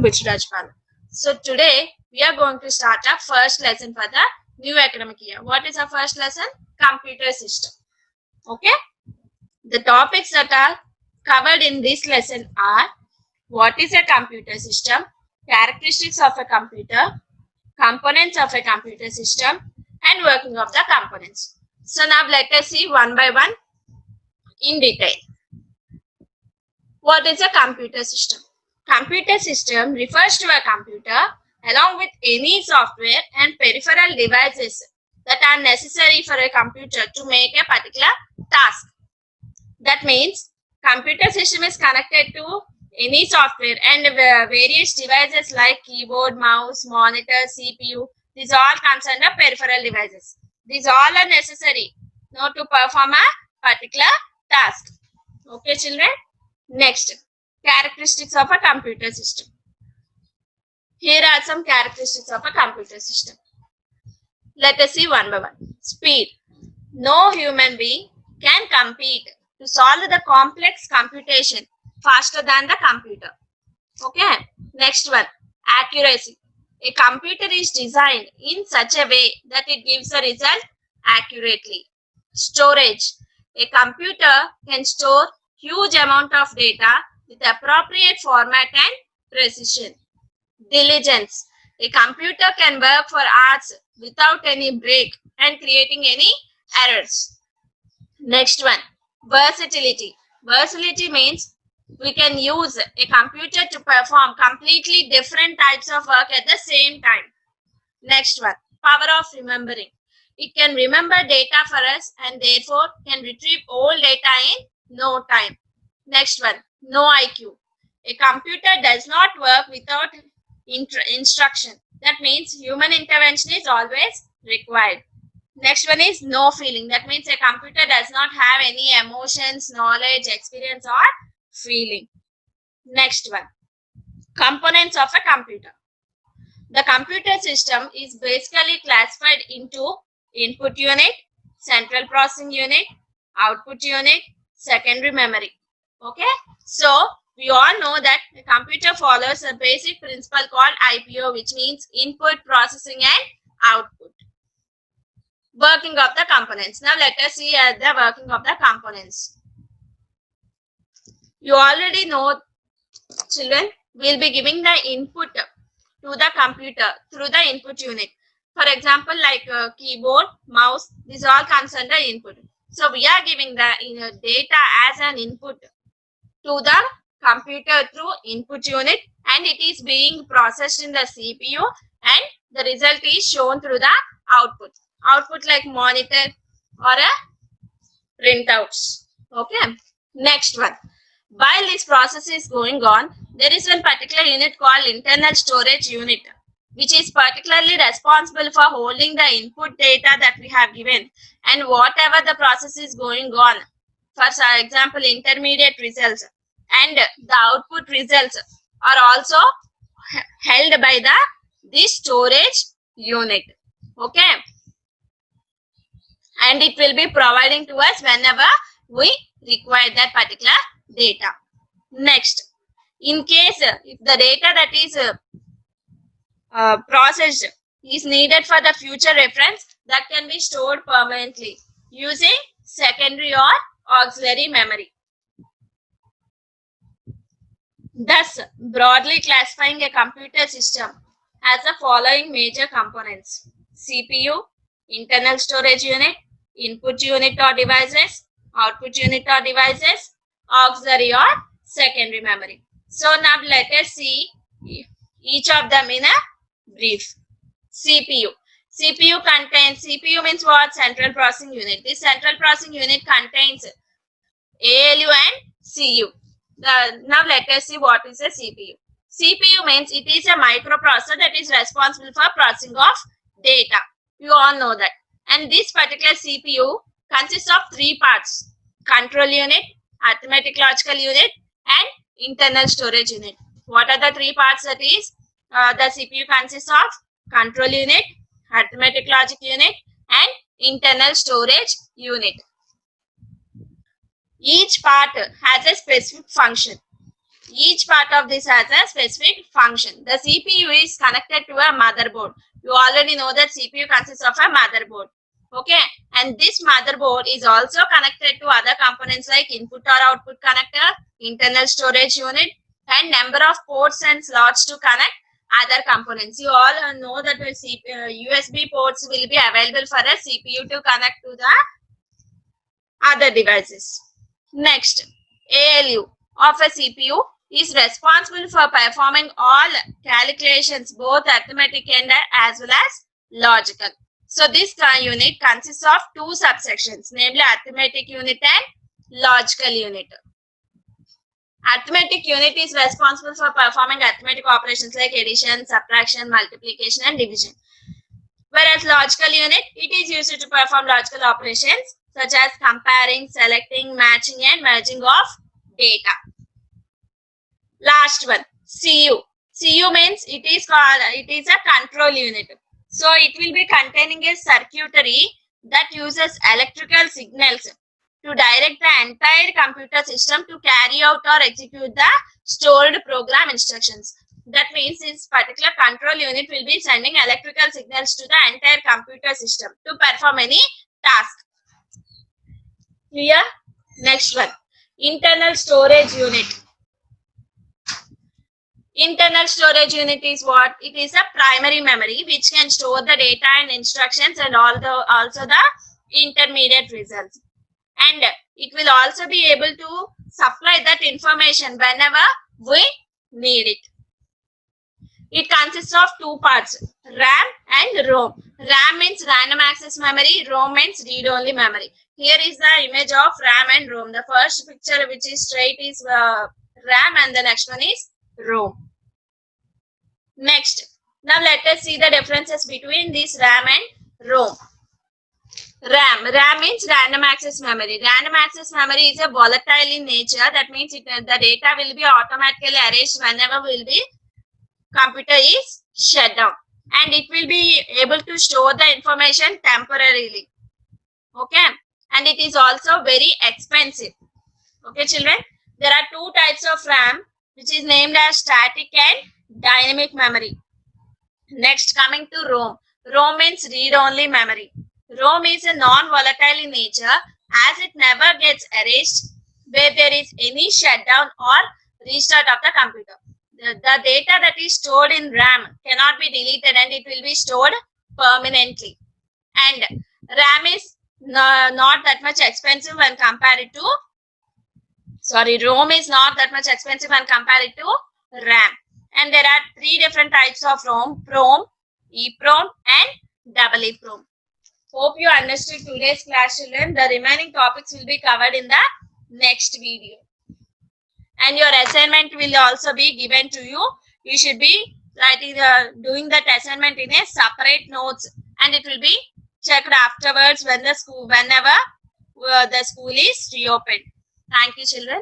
am Bichu Rajpal. So today we are going to start our first lesson for the new academic year. What is our first lesson? Computer system. Okay. The topics that are covered in this lesson are: what is a computer system, characteristics of a computer, components of a computer system, and working of the components. So now let us see one by one in detail. What is a computer system? Computer system refers to a computer along with any software and peripheral devices that are necessary for a computer to make a particular task. That means computer system is connected to any software and various devices like keyboard, mouse, monitor, CPU. These all comes under peripheral devices. These all are necessary now to perform a particular task. Okay, children? Next, characteristics of a computer system. Here are some characteristics of a computer system. Let us see one by one. Speed. No human being can compete to solve the complex computation faster than the computer. Okay. Next one. Accuracy. A computer is designed in such a way that it gives a result accurately. Storage. A computer can store huge amount of data with appropriate format and precision. Diligence. A computer can work for hours without any break and creating any errors. Next one. Versatility. Versatility means we can use a computer to perform completely different types of work at the same time. Next one. Power of remembering. It can remember data for us and therefore can retrieve all data in no time. Next one. No IQ. A computer does not work without instruction. That means human intervention is always required. Next one is no feeling. That means a computer does not have any emotions, knowledge, experience or feeling. Next one. Components of a computer. The computer system is basically classified into input unit, central processing unit, output unit, secondary memory. Okay. So we all know that a computer follows a basic principle called IPO, which means input, processing and output. Working of the components. Now let us see the working of the components. You already know, children, we will be giving the input to the computer through the input unit. For example, like keyboard, mouse, these all comes under input. So we are giving the data as an input to the computer through input unit, and it is being processed in the CPU, and the result is shown through the output. Output like monitor or a printouts. Okay. Next one. While this process is going on, there is one particular unit called internal storage unit, which is particularly responsible for holding the input data that we have given and whatever the process is going on. For example, intermediate results and the output results are also held by this storage unit. Okay. And it will be providing to us whenever we require that particular data. Next, in case if the data that is processed is needed for the future reference, that can be stored permanently using secondary or auxiliary memory. Thus, broadly classifying a computer system has the following major components: CPU, internal storage unit, input unit or devices, output unit or devices, auxiliary or secondary memory. So now let us see each of them in a brief. CPU. CPU means what? Central processing unit. This central processing unit contains ALU and CU. Now let us see what is a CPU. CPU means it is a microprocessor that is responsible for processing of data. You all know that. And this particular CPU consists of three parts: control unit, arithmetic logical unit and internal storage unit. What are the three parts? That is, the CPU consists of control unit, arithmetic logic unit and internal storage unit. Each part has a specific function. Each part of this has a specific function. The CPU is connected to a motherboard. You already know that CPU consists of a motherboard. Okay, and this motherboard is also connected to other components like input or output connector, internal storage unit, and number of ports and slots to connect other components. You all know that USB ports will be available for a CPU to connect to the other devices. Next, ALU of a CPU is responsible for performing all calculations, both arithmetic and as well as logical. So this unit consists of two subsections, namely arithmetic unit and logical unit. Arithmetic unit is responsible for performing arithmetic operations like addition, subtraction, multiplication and division. Whereas logical unit, it is used to perform logical operations such as comparing, selecting, matching and merging of data. Last one, CU. CU means it is a control unit. So it will be containing a circuitry that uses electrical signals to direct the entire computer system to carry out or execute the stored program instructions. That means this particular control unit will be sending electrical signals to the entire computer system to perform any task. Clear? Next one, internal storage unit. Internal storage unit is what? It is a primary memory which can store the data and instructions and also the intermediate results. And it will also be able to supply that information whenever we need it. It consists of two parts, RAM and ROM. RAM means random access memory, ROM means read-only memory. Here is the image of RAM and ROM. The first picture which is straight is RAM and the next one is ROM. Next, now let us see the differences between this RAM and ROM. RAM means random access memory. Random access memory is a volatile in nature. That means the data will be automatically erased whenever computer is shut down, and it will be able to store the information temporarily. Okay, and it is also very expensive. Okay, children, there are two types of RAM, which is named as static and dynamic memory. Next, coming to ROM. ROM means read-only memory. ROM is a non-volatile in nature as it never gets erased where there is any shutdown or restart of the computer. The data that is stored in RAM cannot be deleted and it will be stored permanently. And RAM is not that much expensive when compared to, ROM is not that much expensive when compared to RAM. And there are three different types of ROM, PROM, EEPROM and EEPROM. Hope you understood today's class, children. The remaining topics will be covered in the next video. And your assignment will also be given to you. You should be doing that assignment in a separate notes, and it will be checked afterwards whenever the school is reopened. Thank you, children.